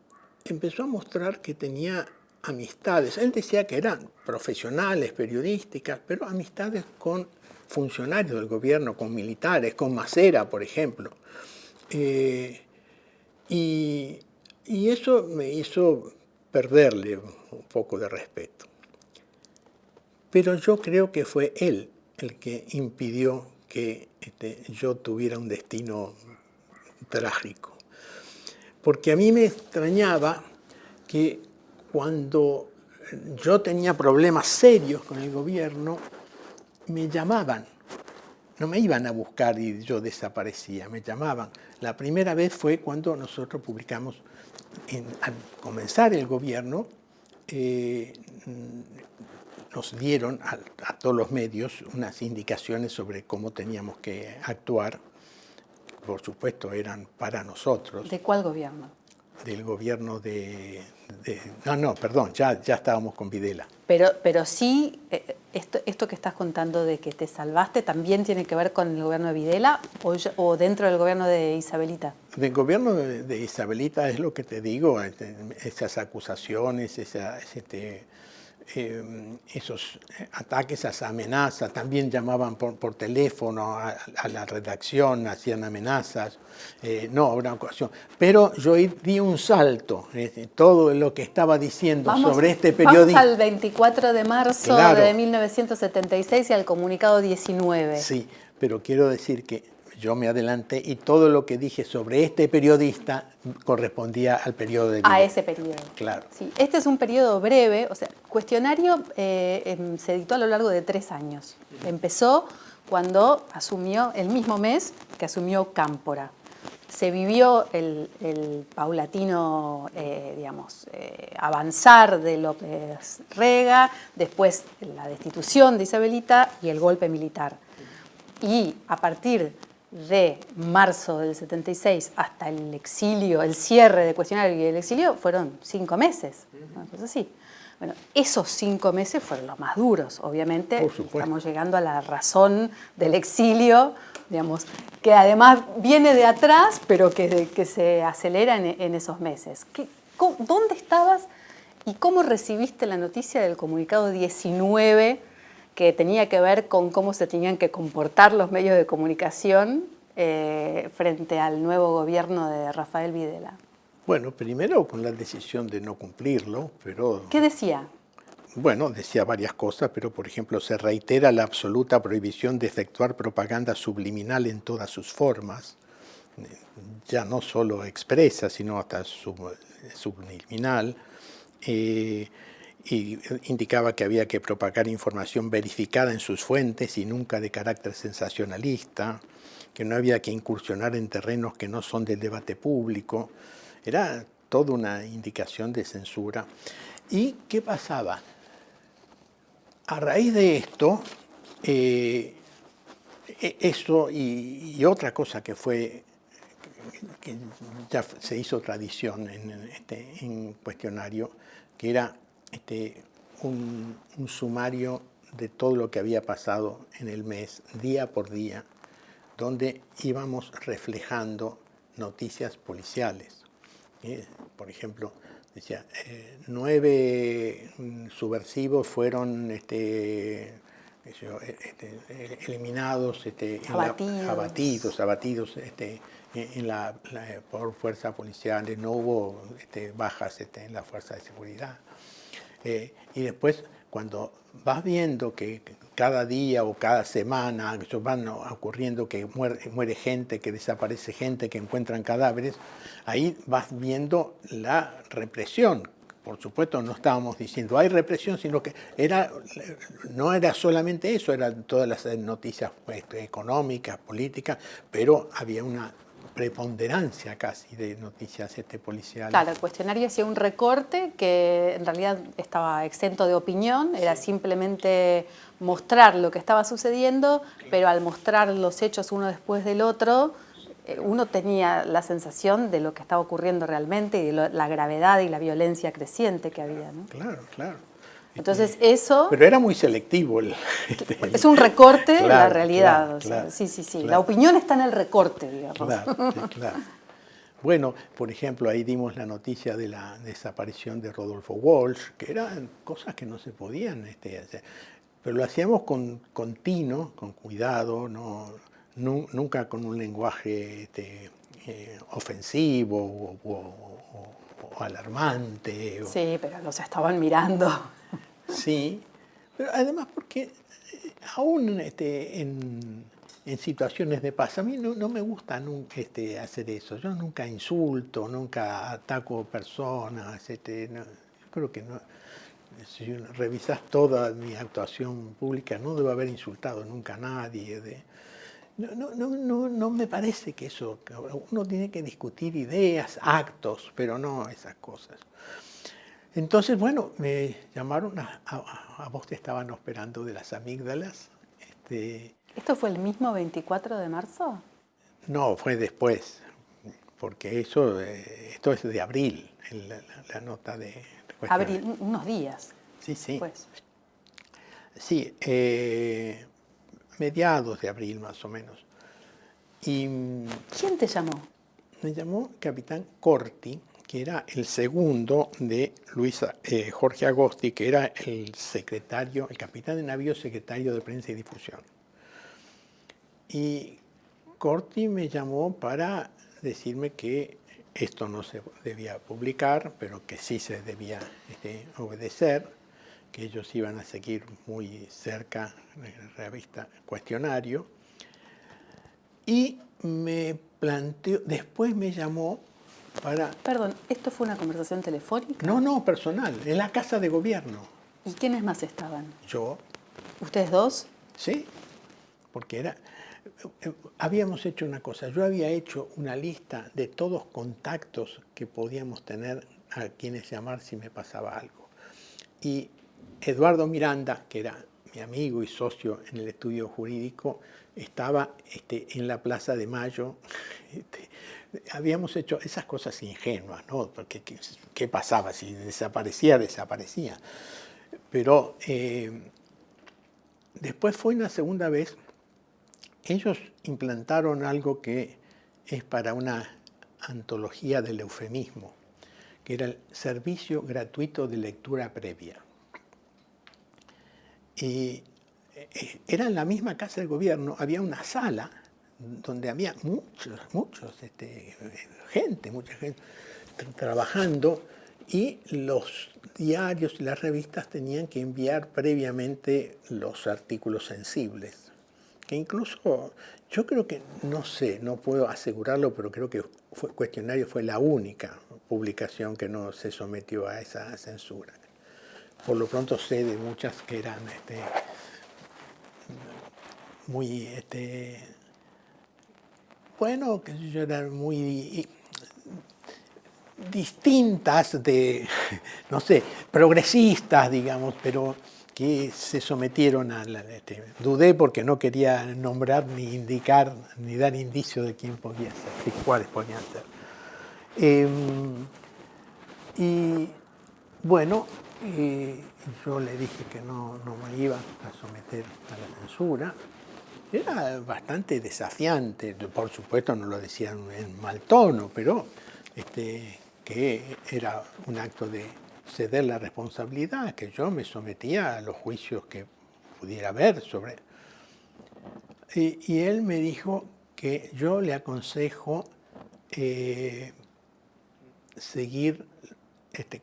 empezó a mostrar que tenía amistades. Él decía que eran profesionales, periodísticas, pero amistades con funcionarios del gobierno, con militares, con Macera, por ejemplo. Y eso me hizo perderle un poco de respeto. Pero yo creo que fue él el que impidió que yo tuviera un destino trágico. Porque a mí me extrañaba que cuando yo tenía problemas serios con el gobierno, me llamaban. No me iban a buscar y yo desaparecía, me llamaban. La primera vez fue cuando nosotros publicamos, al comenzar el gobierno, nos dieron a todos los medios unas indicaciones sobre cómo teníamos que actuar. Por supuesto, eran para nosotros. ¿De cuál gobierno? Del gobierno perdón, ya estábamos con Videla. Pero sí, esto que estás contando de que te salvaste, ¿también tiene que ver con el gobierno de Videla o dentro del gobierno de Isabelita? Del gobierno de Isabelita es lo que te digo, esas acusaciones, esos ataques, esas amenazas. También llamaban por teléfono a la redacción, hacían amenazas. No, una ocasión. Pero yo di un salto, todo lo que estaba diciendo sobre este periodista. Vamos al 24 de marzo Claro. de 1976 y al comunicado 19. Sí, pero quiero decir que yo me adelanté y todo lo que dije sobre este periodista correspondía al periodo de vida. A ese periodo. Claro. Sí, este es un periodo breve, o sea, cuestionario se editó a lo largo de 3 años. Empezó cuando asumió, el mismo mes que asumió Cámpora. Se vivió el paulatino, avanzar de López Rega, después la destitución de Isabelita y el golpe militar. Y a partir de marzo del 76 hasta el exilio, el cierre de cuestionario y el exilio, fueron 5 meses, una cosa así. Bueno, esos 5 meses fueron los más duros, obviamente. Por supuesto. Estamos llegando a la razón del exilio, digamos, que además viene de atrás, pero que se acelera en esos meses. ¿Dónde estabas y cómo recibiste la noticia del comunicado 19 que tenía que ver con cómo se tenían que comportar los medios de comunicación frente al nuevo gobierno de Rafael Videla? Bueno, primero con la decisión de no cumplirlo, pero... ¿Qué decía? Bueno, decía varias cosas, pero por ejemplo se reitera la absoluta prohibición de efectuar propaganda subliminal en todas sus formas, ya no solo expresa, sino hasta subliminal. Y indicaba que había que propagar información verificada en sus fuentes y nunca de carácter sensacionalista, que no había que incursionar en terrenos que no son del debate público. Era toda una indicación de censura. ¿Y qué pasaba? A raíz de esto, eso y otra cosa que fue, que ya se hizo tradición en cuestionario, que era un sumario de todo lo que había pasado en el mes, día por día, donde íbamos reflejando noticias policiales. Por ejemplo, decía, 9 subversivos fueron eliminados, abatidos por fuerzas policiales, no hubo bajas en la fuerza de seguridad. Y después, cuando vas viendo que cada día o cada semana van ocurriendo que muere gente, que desaparece gente, que encuentran cadáveres, ahí vas viendo la represión por supuesto no estábamos diciendo hay represión, sino que no era solamente eso, eran todas las noticias económicas, políticas, pero había una preponderancia casi de noticias policiales. Claro, el cuestionario hacía un recorte que en realidad estaba exento de opinión, era simplemente mostrar lo que estaba sucediendo, pero al mostrar los hechos uno después del otro, uno tenía la sensación de lo que estaba ocurriendo realmente y de la gravedad y la violencia creciente que había, ¿no? Claro, claro. Entonces eso... Pero era muy selectivo. Es un recorte de la claro, realidad. claro, O sea, claro, sí, sí, sí. claro. La opinión está en el recorte, digamos. Claro, sí, claro. Bueno, por ejemplo, ahí dimos la noticia de la desaparición de Rodolfo Walsh, que eran cosas que no se podían hacer. Pero lo hacíamos con tino, con cuidado, nunca con un lenguaje ofensivo o alarmante. Sí, pero los estaban mirando. Sí, pero además porque aún en situaciones de paz, a mí no me gusta nunca hacer eso. Yo nunca insulto, nunca ataco personas. Yo creo que no. Si revisas toda mi actuación pública, no debo haber insultado nunca a nadie. No me parece que eso. Uno tiene que discutir ideas, actos, pero no esas cosas. Entonces, bueno, me llamaron, a vos te estaban operando de las amígdalas. ¿Esto fue el mismo 24 de marzo? No, fue después, porque esto es de abril, la nota de... Abril, unos días. Sí, sí. Pues. Sí, mediados de abril más o menos. Y ¿Quién te llamó? me llamó Capitán Corti, que era el segundo de Jorge Agosti, que era el capitán de navío secretario de Prensa y Difusión. Y Corti me llamó para decirme que esto no se debía publicar, pero que sí se debía obedecer, que ellos iban a seguir muy cerca la revista Cuestionario. Y me planteó, después me llamó para... Perdón, ¿esto fue una conversación telefónica? No, personal, en la casa de gobierno. ¿Y quiénes más estaban? Yo. ¿Ustedes dos? Sí, porque habíamos hecho una cosa, yo había hecho una lista de todos contactos que podíamos tener a quienes llamar si me pasaba algo. Y Eduardo Miranda, que era mi amigo y socio en el estudio jurídico, estaba en la Plaza de Mayo. Habíamos hecho esas cosas ingenuas, ¿no? Porque ¿qué pasaba? Si desaparecía. Pero después fue una segunda vez, ellos implantaron algo que es para una antología del eufemismo, que era el servicio gratuito de lectura previa. Y era en la misma casa del gobierno, había una sala donde había mucha gente trabajando, y los diarios y las revistas tenían que enviar previamente los artículos sensibles, que incluso yo creo que, no sé, no puedo asegurarlo, pero creo que Cuestionario fue la única publicación que no se sometió a esa censura. Por lo pronto sé de muchas que eran muy, bueno, que yo, eran muy distintas, no sé, progresistas, digamos, pero que se sometieron a dudé porque no quería nombrar ni indicar ni dar indicio de quién podía ser, de cuáles podían ser. Y bueno, yo le dije que no me iba a someter a la censura. Era bastante desafiante, por supuesto no lo decían en mal tono, pero que era un acto de ceder la responsabilidad, que yo me sometía a los juicios que pudiera haber sobre... Y él me dijo que yo le aconsejo seguir este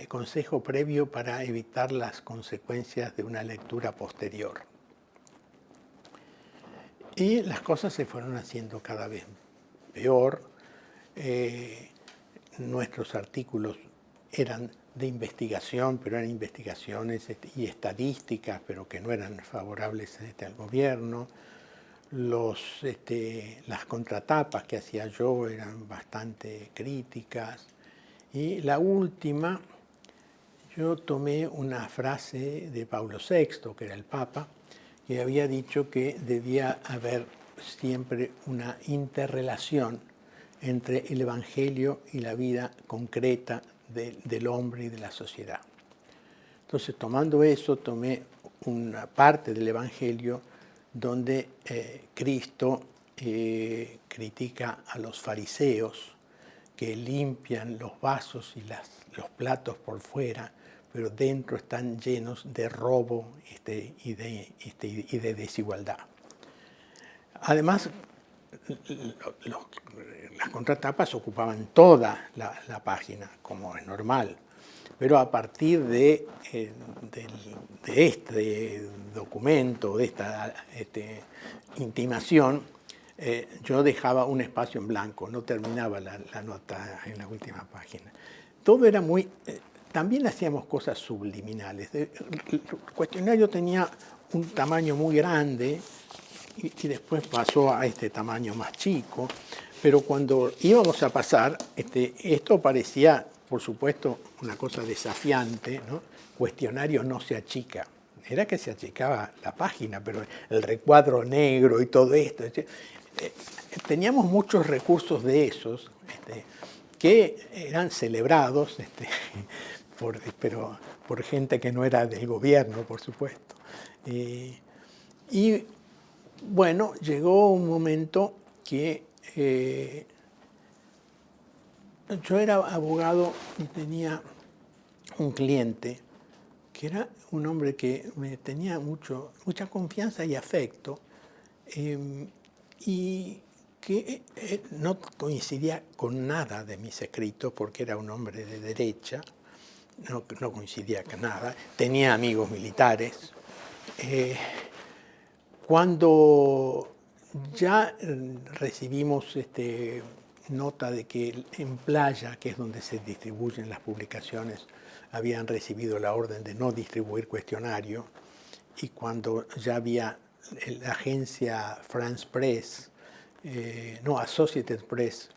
consejo previo para evitar las consecuencias de una lectura posterior. Y las cosas se fueron haciendo cada vez peor. Nuestros artículos eran de investigación, pero eran investigaciones y estadísticas, pero que no eran favorables al gobierno. Las contratapas que hacía yo eran bastante críticas. Y la última, yo tomé una frase de Pablo VI, que era el Papa, que había dicho que debía haber siempre una interrelación entre el Evangelio y la vida concreta del hombre y de la sociedad. Entonces, tomando eso, tomé una parte del Evangelio donde Cristo critica a los fariseos que limpian los vasos y los platos por fuera, pero dentro están llenos de robo y de desigualdad. Además, las contratapas ocupaban toda la página, como es normal, pero a partir de este documento, de esta intimación, yo dejaba un espacio en blanco, no terminaba la nota en la última página. Todo era muy... también hacíamos cosas subliminales. El cuestionario tenía un tamaño muy grande y después pasó a este tamaño más chico, pero cuando íbamos a pasar, esto parecía, por supuesto, una cosa desafiante, ¿no? Cuestionario no se achica. Era que se achicaba la página, pero el recuadro negro y todo esto. Teníamos muchos recursos de esos que eran celebrados, pero por gente que no era del gobierno, por supuesto. Y bueno, llegó un momento que yo era abogado y tenía un cliente que era un hombre que me tenía mucha confianza y afecto, y que no coincidía con nada de mis escritos porque era un hombre de derecha, no coincidía con nada, tenía amigos militares. Cuando ya recibimos nota de que en Playa, que es donde se distribuyen las publicaciones, habían recibido la orden de no distribuir cuestionario, y cuando ya había la agencia France Press, Associated Press,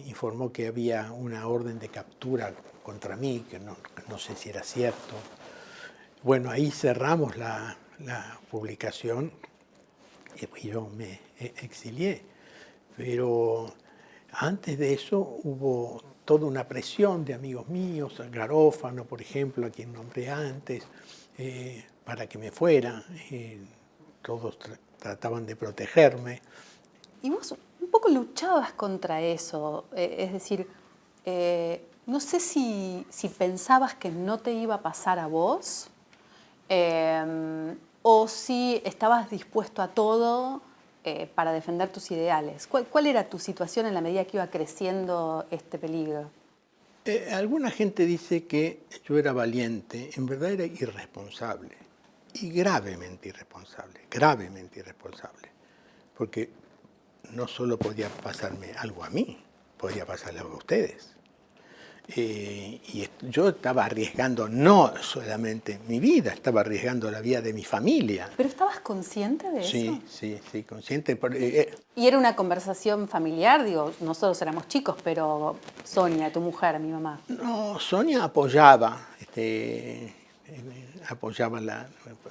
informó que había una orden de captura contra mí, que no sé si era cierto. Bueno, ahí cerramos la publicación y yo me exilié. Pero antes de eso hubo toda una presión de amigos míos, Garófano, por ejemplo, a quien nombré antes, para que me fuera. Todos trataban de protegerme. Y vos un poco luchabas contra eso, es decir, no sé si pensabas que no te iba a pasar a vos, o si estabas dispuesto a todo para defender tus ideales. ¿Cuál era tu situación en la medida que iba creciendo este peligro? Alguna gente dice que yo era valiente, en verdad era irresponsable, y gravemente irresponsable, porque no solo podía pasarme algo a mí, podía pasarle algo a ustedes. Y yo estaba arriesgando no solamente mi vida, estaba arriesgando la vida de mi familia. ¿Pero estabas consciente de eso? Sí, consciente. ¿Y era una conversación familiar? Digo, nosotros éramos chicos, pero Sonia, tu mujer, mi mamá. No, Sonia apoyaba,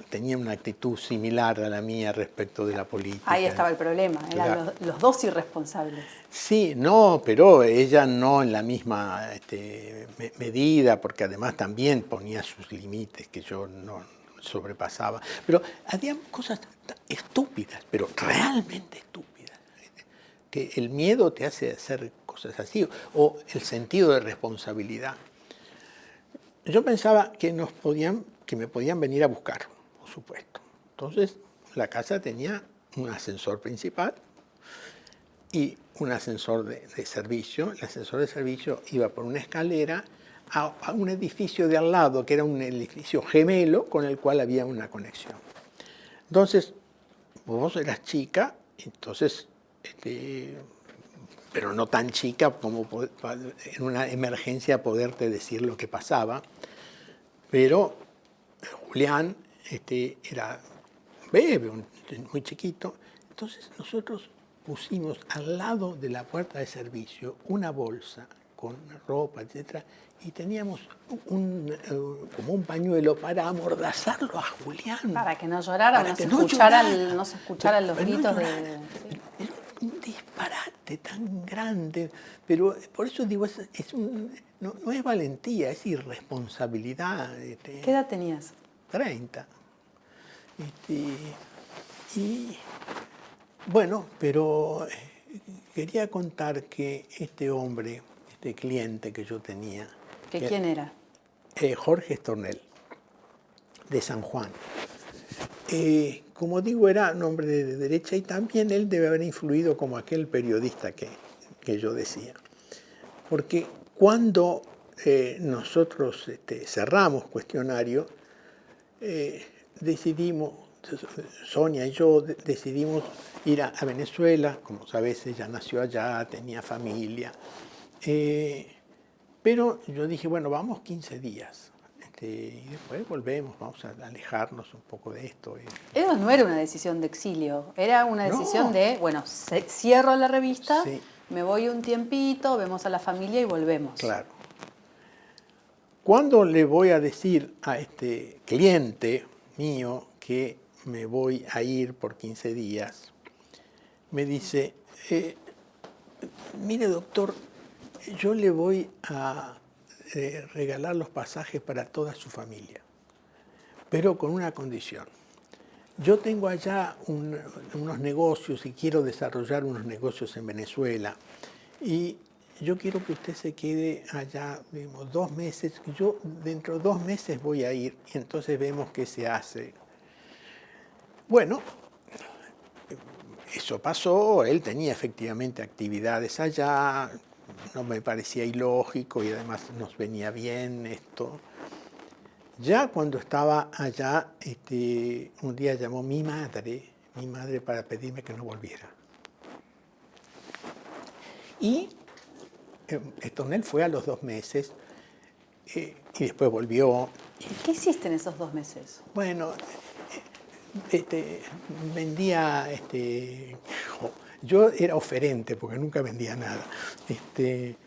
tenía una actitud similar a la mía respecto de la política. Ahí estaba el problema, eran los dos irresponsables. Sí, no, pero ella no en la misma medida, porque además también ponía sus límites que yo no sobrepasaba. Pero había cosas estúpidas, pero realmente estúpidas, que el miedo te hace hacer cosas así, o el sentido de responsabilidad. Yo pensaba que me podían venir a buscar, por supuesto. Entonces, la casa tenía un ascensor principal y un ascensor de servicio. El ascensor de servicio iba por una escalera a un edificio de al lado, que era un edificio gemelo con el cual había una conexión. Entonces, vos eras chica, entonces pero no tan chica como en una emergencia poderte decir lo que pasaba. Pero Julián era bebé, muy chiquito. Entonces nosotros pusimos al lado de la puerta de servicio una bolsa con ropa, etcétera, y teníamos como un pañuelo para amordazarlo a Julián. Para que no llorara, Para no que se no escucharan, llorara. no se escucharan los Pero no gritos llorara. de... sí. Era un disparate tan grande, pero por eso digo, no es valentía, es irresponsabilidad. ¿Qué edad tenías? 30. Y bueno, pero quería contar que este hombre, este cliente que yo tenía, ¿Quién era? Jorge Estornel, de San Juan. Como digo, era un hombre de derecha y también él debe haber influido como aquel periodista que yo decía. Porque cuando nosotros cerramos cuestionario, decidimos, Sonia y yo decidimos ir a Venezuela. Como sabes, ella nació allá, tenía familia. Pero yo dije, bueno, vamos 15 días. Y después volvemos, vamos a alejarnos un poco de esto. Eso no era una decisión de exilio, era una decisión No. de, bueno, cierro la revista, Sí. me voy un tiempito, vemos a la familia y volvemos. Claro. ¿Cuándo le voy a decir a este cliente mío que me voy a ir por 15 días? Me dice, mire doctor, yo le voy a regalar los pasajes para toda su familia, pero con una condición. Yo tengo allá unos negocios y quiero desarrollar unos negocios en Venezuela y yo quiero que usted se quede allá, digamos, 2 meses. Yo dentro de 2 meses voy a ir y entonces vemos qué se hace. Bueno, eso pasó, él tenía efectivamente actividades allá, no me parecía ilógico y además nos venía bien esto. Ya cuando estaba allá, un día llamó mi madre para pedirme que no volviera. Y Estornel fue a los 2 meses y después volvió. ¿Qué hiciste en esos 2 meses? Bueno, vendía, yo era oferente porque nunca vendía nada,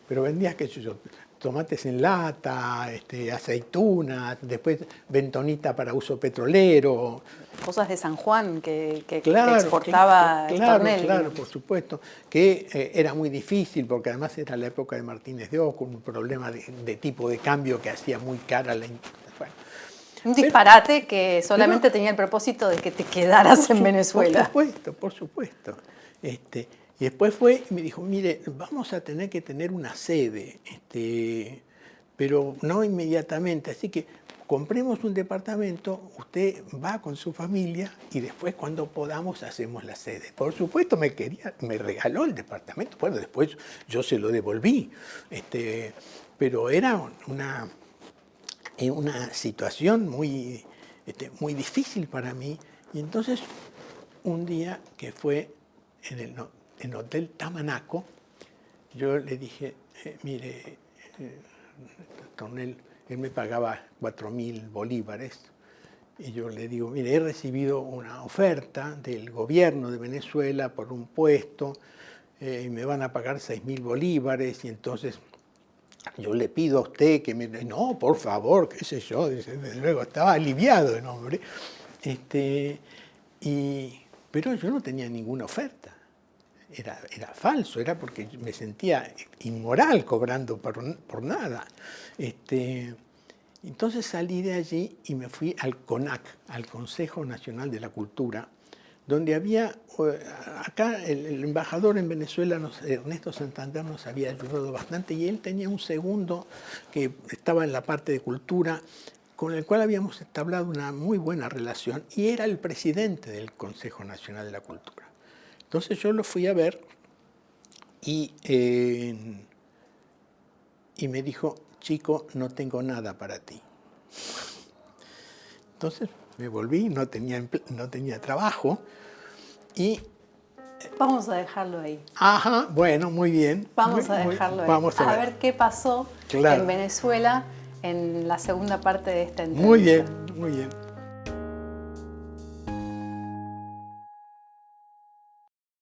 pero vendía, qué sé yo, tomates en lata, aceitunas, después bentonita para uso petrolero. Cosas de San Juan que Claro, exportaba Estornel. Claro, por supuesto, que era muy difícil porque además era la época de Martínez de Oz, con un problema de tipo de cambio que hacía muy cara la... Bueno, un disparate que solamente tenía el propósito de que te quedaras en Venezuela. Por supuesto. Y después fue y me dijo, mire, vamos a tener que tener una sede, pero no inmediatamente, así que compremos un departamento, usted va con su familia y después cuando podamos hacemos la sede. Por supuesto me regaló el departamento, bueno, después yo se lo devolví, pero era una situación muy difícil para mí. Y entonces, un día que fue en el Hotel Tamanaco, yo le dije, mire, Estornel, él me pagaba 4.000 bolívares, y yo le digo, mire, he recibido una oferta del gobierno de Venezuela por un puesto, y me van a pagar 6.000 bolívares, y entonces... yo le pido a usted que me... No, por favor, qué sé yo, desde luego, estaba aliviado el hombre. Pero yo no tenía ninguna oferta. Era falso, era porque me sentía inmoral cobrando por nada. Entonces salí de allí y me fui al CONAC, al Consejo Nacional de la Cultura, donde había, acá el embajador en Venezuela, Ernesto Santander, nos había ayudado bastante y él tenía un segundo que estaba en la parte de cultura, con el cual habíamos establecido una muy buena relación y era el presidente del Consejo Nacional de la Cultura. Entonces yo lo fui a ver y me dijo, chico, no tengo nada para ti. Entonces me volví, no tenía trabajo y Vamos a dejarlo ahí. Ajá, bueno, muy bien. Vamos a dejarlo ahí. Vamos a ver qué pasó Claro. en Venezuela en la segunda parte de esta entrevista. Muy bien, muy bien.